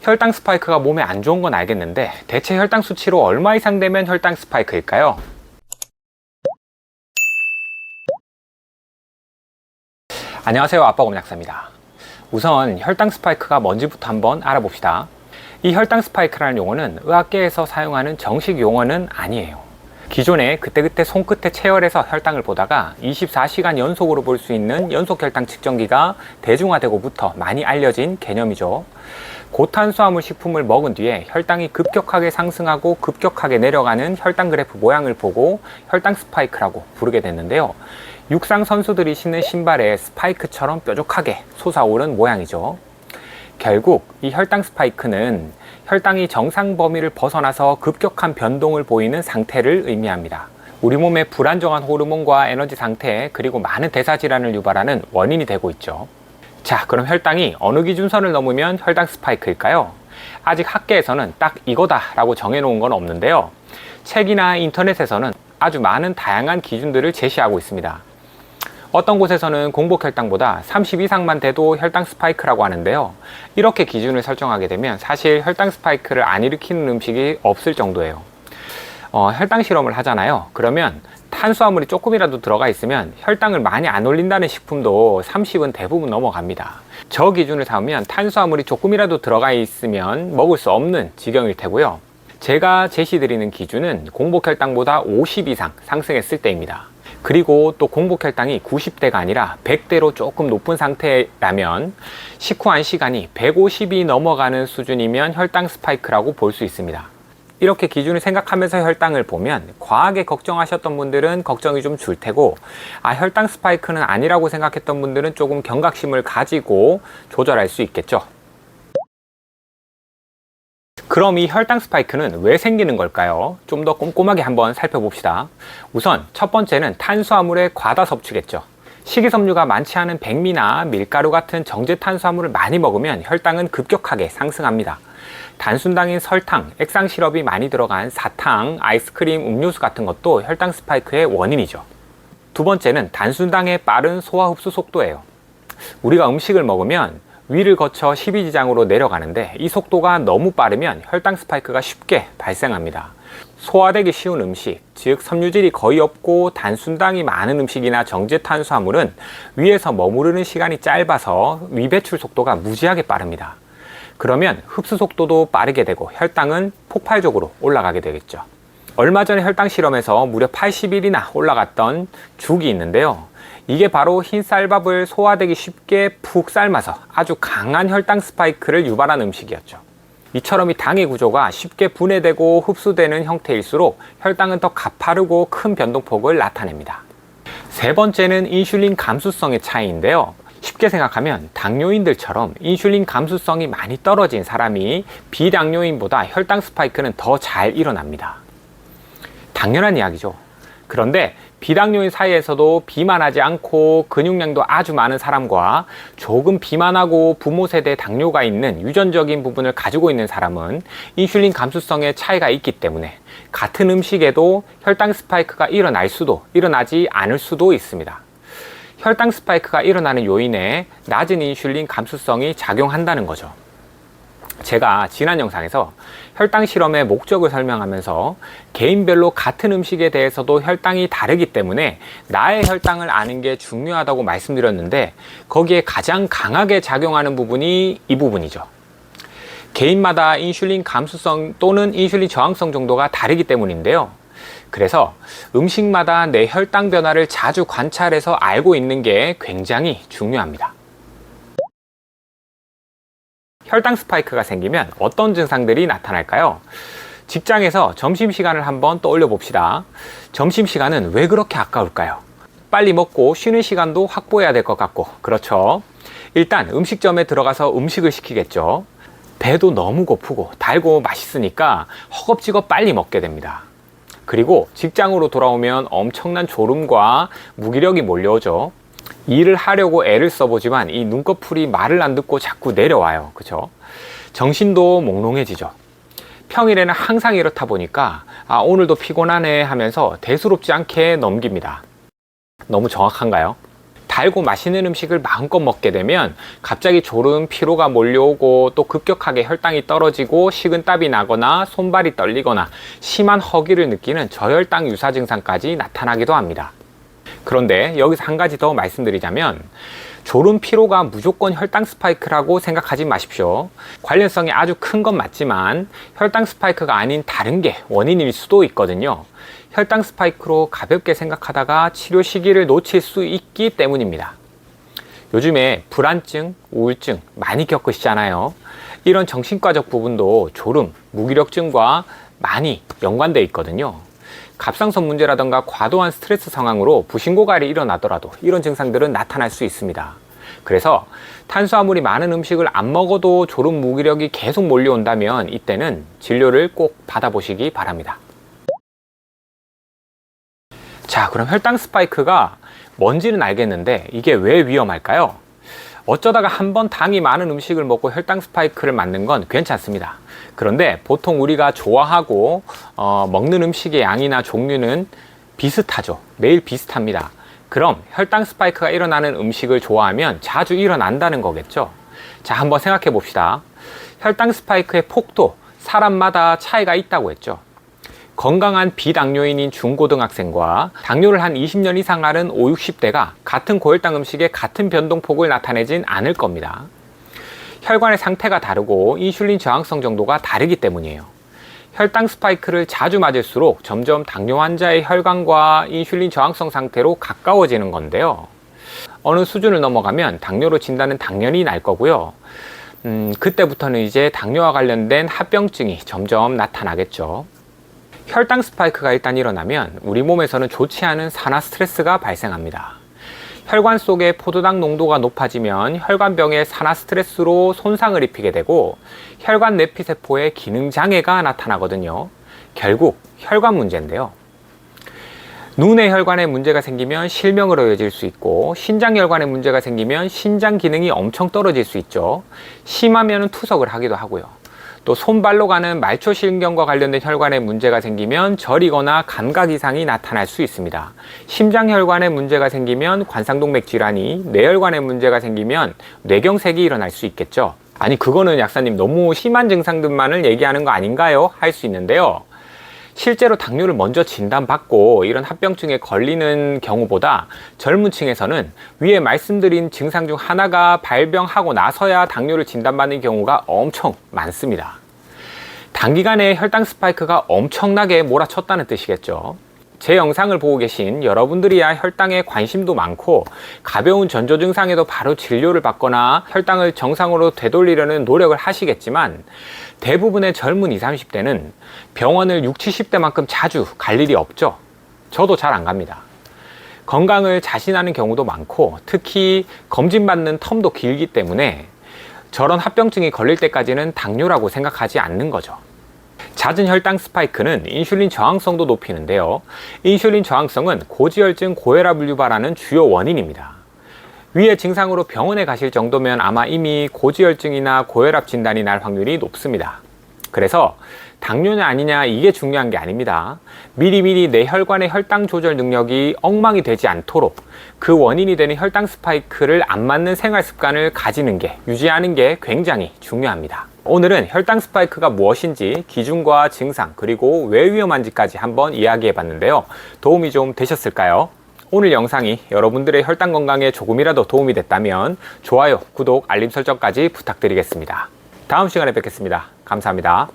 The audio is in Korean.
혈당 스파이크가 몸에 안 좋은 건 알겠는데 대체 혈당 수치로 얼마 이상 되면 혈당 스파이크일까요? 안녕하세요, 아빠곰약사입니다. 우선 혈당 스파이크가 뭔지부터 한번 알아봅시다. 이 혈당 스파이크라는 용어는 의학계에서 사용하는 정식 용어는 아니에요. 기존에 그때그때 손끝에 체열해서 혈당을 보다가 24시간 연속으로 볼 수 있는 연속 혈당 측정기가 대중화되고부터 많이 알려진 개념이죠. 고탄수화물 식품을 먹은 뒤에 혈당이 급격하게 상승하고 급격하게 내려가는 혈당 그래프 모양을 보고 혈당 스파이크라고 부르게 됐는데요. 육상 선수들이 신는 신발에 스파이크처럼 뾰족하게 솟아오른 모양이죠. 결국 이 혈당 스파이크는 혈당이 정상 범위를 벗어나서 급격한 변동을 보이는 상태를 의미합니다. 우리 몸의 불안정한 호르몬과 에너지 상태, 그리고 많은 대사질환을 유발하는 원인이 되고 있죠. 자, 그럼 혈당이 어느 기준선을 넘으면 혈당 스파이크일까요? 아직 학계에서는 딱 이거다 라고 정해놓은 건 없는데요. 책이나 인터넷에서는 아주 많은 다양한 기준들을 제시하고 있습니다. 어떤 곳에서는 공복 혈당보다 30 이상만 돼도 혈당 스파이크라고 하는데요. 이렇게 기준을 설정하게 되면 사실 혈당 스파이크를 안 일으키는 음식이 없을 정도예요. 혈당 실험을 하잖아요. 그러면 탄수화물이 조금이라도 들어가 있으면 혈당을 많이 안 올린다는 식품도 30은 대부분 넘어갑니다. 저 기준을 삼으면 탄수화물이 조금이라도 들어가 있으면 먹을 수 없는 지경일 테고요. 제가 제시드리는 기준은 공복 혈당보다 50 이상 상승했을 때입니다. 그리고 또 공복 혈당이 90대가 아니라 100대로 조금 높은 상태라면 식후 1시간이 150이 넘어가는 수준이면 혈당 스파이크라고 볼 수 있습니다. 이렇게 기준을 생각하면서 혈당을 보면 과하게 걱정하셨던 분들은 걱정이 좀 줄 테고, 혈당 스파이크는 아니라고 생각했던 분들은 조금 경각심을 가지고 조절할 수 있겠죠. 그럼 이 혈당 스파이크는 왜 생기는 걸까요? 좀 더 꼼꼼하게 한번 살펴봅시다. 우선 첫 번째는 탄수화물의 과다 섭취겠죠. 식이섬유가 많지 않은 백미나 밀가루 같은 정제 탄수화물을 많이 먹으면 혈당은 급격하게 상승합니다. 단순당인 설탕, 액상 시럽이 많이 들어간 사탕, 아이스크림, 음료수 같은 것도 혈당 스파이크의 원인이죠. 두 번째는 단순당의 빠른 소화 흡수 속도예요. 우리가 음식을 먹으면 위를 거쳐 십이지장으로 내려가는데 이 속도가 너무 빠르면 혈당 스파이크가 쉽게 발생합니다. 소화되기 쉬운 음식, 즉 섬유질이 거의 없고 단순당이 많은 음식이나 정제 탄수화물은 위에서 머무르는 시간이 짧아서 위 배출 속도가 무지하게 빠릅니다. 그러면 흡수 속도도 빠르게 되고 혈당은 폭발적으로 올라가게 되겠죠. 얼마 전에 혈당 실험에서 무려 80일이나 올라갔던 죽이 있는데요. 이게 바로 흰 쌀밥을 소화되기 쉽게 푹 삶아서 아주 강한 혈당 스파이크를 유발한 음식이었죠. 이처럼 이 당의 구조가 쉽게 분해되고 흡수되는 형태일수록 혈당은 더 가파르고 큰 변동폭을 나타냅니다. 세 번째는 인슐린 감수성의 차이인데요. 쉽게 생각하면 당뇨인들처럼 인슐린 감수성이 많이 떨어진 사람이 비당뇨인보다 혈당 스파이크는 더 잘 일어납니다. 당연한 이야기죠. 그런데 비당뇨인 사이에서도 비만하지 않고 근육량도 아주 많은 사람과 조금 비만하고 부모 세대에 당뇨가 있는 유전적인 부분을 가지고 있는 사람은 인슐린 감수성의 차이가 있기 때문에 같은 음식에도 혈당 스파이크가 일어날 수도 일어나지 않을 수도 있습니다. 혈당 스파이크가 일어나는 요인에 낮은 인슐린 감수성이 작용한다는 거죠. 제가 지난 영상에서 혈당 실험의 목적을 설명하면서 개인별로 같은 음식에 대해서도 혈당이 다르기 때문에 나의 혈당을 아는 게 중요하다고 말씀드렸는데, 거기에 가장 강하게 작용하는 부분이 이 부분이죠. 개인마다 인슐린 감수성 또는 인슐린 저항성 정도가 다르기 때문인데요. 그래서 음식마다 내 혈당 변화를 자주 관찰해서 알고 있는 게 굉장히 중요합니다. 혈당 스파이크가 생기면 어떤 증상들이 나타날까요? 직장에서 점심시간을 한번 떠올려 봅시다. 점심시간은 왜 그렇게 아까울까요? 빨리 먹고 쉬는 시간도 확보해야 될 것 같고, 그렇죠? 일단 음식점에 들어가서 음식을 시키겠죠. 배도 너무 고프고 달고 맛있으니까 허겁지겁 빨리 먹게 됩니다. 그리고 직장으로 돌아오면 엄청난 졸음과 무기력이 몰려오죠. 일을 하려고 애를 써보지만 이 눈꺼풀이 말을 안 듣고 자꾸 내려와요. 그쵸? 정신도 몽롱해지죠. 평일에는 항상 이렇다 보니까 오늘도 피곤하네 하면서 대수롭지 않게 넘깁니다. 너무 정확한가요? 달고 맛있는 음식을 마음껏 먹게 되면 갑자기 졸음, 피로가 몰려오고 또 급격하게 혈당이 떨어지고 식은땀이 나거나 손발이 떨리거나 심한 허기를 느끼는 저혈당 유사 증상까지 나타나기도 합니다. 그런데 여기서 한 가지 더 말씀드리자면 졸음 피로가 무조건 혈당 스파이크라고 생각하지 마십시오. 관련성이 아주 큰 건 맞지만 혈당 스파이크가 아닌 다른 게 원인일 수도 있거든요. 혈당 스파이크로 가볍게 생각하다가 치료 시기를 놓칠 수 있기 때문입니다. 요즘에 불안증, 우울증 많이 겪으시잖아요. 이런 정신과적 부분도 졸음, 무기력증과 많이 연관되어 있거든요. 갑상선 문제라던가 과도한 스트레스 상황으로 부신고갈이 일어나더라도 이런 증상들은 나타날 수 있습니다. 그래서 탄수화물이 많은 음식을 안 먹어도 졸음 무기력이 계속 몰려온다면 이때는 진료를 꼭 받아보시기 바랍니다. 자, 그럼 혈당 스파이크가 뭔지는 알겠는데 이게 왜 위험할까요? 어쩌다가 한번 당이 많은 음식을 먹고 혈당 스파이크를 맞는 건 괜찮습니다. 그런데 보통 우리가 좋아하고 먹는 음식의 양이나 종류는 비슷하죠. 매일 비슷합니다. 그럼 혈당 스파이크가 일어나는 음식을 좋아하면 자주 일어난다는 거겠죠. 자, 한번 생각해 봅시다. 혈당 스파이크의 폭도 사람마다 차이가 있다고 했죠. 건강한 비당뇨인인 중고등학생과 당뇨를 한 20년 이상 앓은 50, 60대가 같은 고혈당 음식에 같은 변동폭을 나타내진 않을 겁니다. 혈관의 상태가 다르고 인슐린 저항성 정도가 다르기 때문이에요. 혈당 스파이크를 자주 맞을수록 점점 당뇨 환자의 혈관과 인슐린 저항성 상태로 가까워지는 건데요. 어느 수준을 넘어가면 당뇨로 진단은 당연히 날 거고요. 그때부터는 이제 당뇨와 관련된 합병증이 점점 나타나겠죠. 혈당 스파이크가 일단 일어나면 우리 몸에서는 좋지 않은 산화 스트레스가 발생합니다. 혈관 속의 포도당 농도가 높아지면 혈관병의 산화 스트레스로 손상을 입히게 되고 혈관 내피세포의 기능 장애가 나타나거든요. 결국 혈관 문제인데요. 눈의 혈관에 문제가 생기면 실명으로 이어질 수 있고 신장혈관에 문제가 생기면 신장 기능이 엄청 떨어질 수 있죠. 심하면 투석을 하기도 하고요. 또 손발로 가는 말초신경과 관련된 혈관에 문제가 생기면 저리거나 감각 이상이 나타날 수 있습니다. 심장혈관에 문제가 생기면 관상동맥 질환이, 뇌혈관에 문제가 생기면 뇌경색이 일어날 수 있겠죠. 아니 그거는 약사님 너무 심한 증상들만을 얘기하는 거 아닌가요? 할 수 있는데요. 실제로 당뇨를 먼저 진단받고 이런 합병증에 걸리는 경우보다 젊은 층에서는 위에 말씀드린 증상 중 하나가 발병하고 나서야 당뇨를 진단받는 경우가 엄청 많습니다. 단기간에 혈당 스파이크가 엄청나게 몰아쳤다는 뜻이겠죠. 제 영상을 보고 계신 여러분들이야 혈당에 관심도 많고 가벼운 전조 증상에도 바로 진료를 받거나 혈당을 정상으로 되돌리려는 노력을 하시겠지만 대부분의 젊은 20, 30대는 병원을 60, 70대만큼 자주 갈 일이 없죠. 저도 잘 안 갑니다. 건강을 자신하는 경우도 많고 특히 검진받는 텀도 길기 때문에 저런 합병증이 걸릴 때까지는 당뇨라고 생각하지 않는 거죠. 잦은 혈당 스파이크는 인슐린 저항성도 높이는데요. 인슐린 저항성은 고지혈증, 고혈압을 유발하는 주요 원인입니다. 위의 증상으로 병원에 가실 정도면 아마 이미 고지혈증이나 고혈압 진단이 날 확률이 높습니다. 그래서 당뇨냐 아니냐 이게 중요한 게 아닙니다. 미리미리 내 혈관의 혈당 조절 능력이 엉망이 되지 않도록 그 원인이 되는 혈당 스파이크를 안 맞는 생활 습관을 가지는 게, 유지하는 게 굉장히 중요합니다. 오늘은 혈당 스파이크가 무엇인지, 기준과 증상, 그리고 왜 위험한지까지 한번 이야기해 봤는데요. 도움이 좀 되셨을까요? 오늘 영상이 여러분들의 혈당 건강에 조금이라도 도움이 됐다면 좋아요, 구독, 알림 설정까지 부탁드리겠습니다. 다음 시간에 뵙겠습니다. 감사합니다.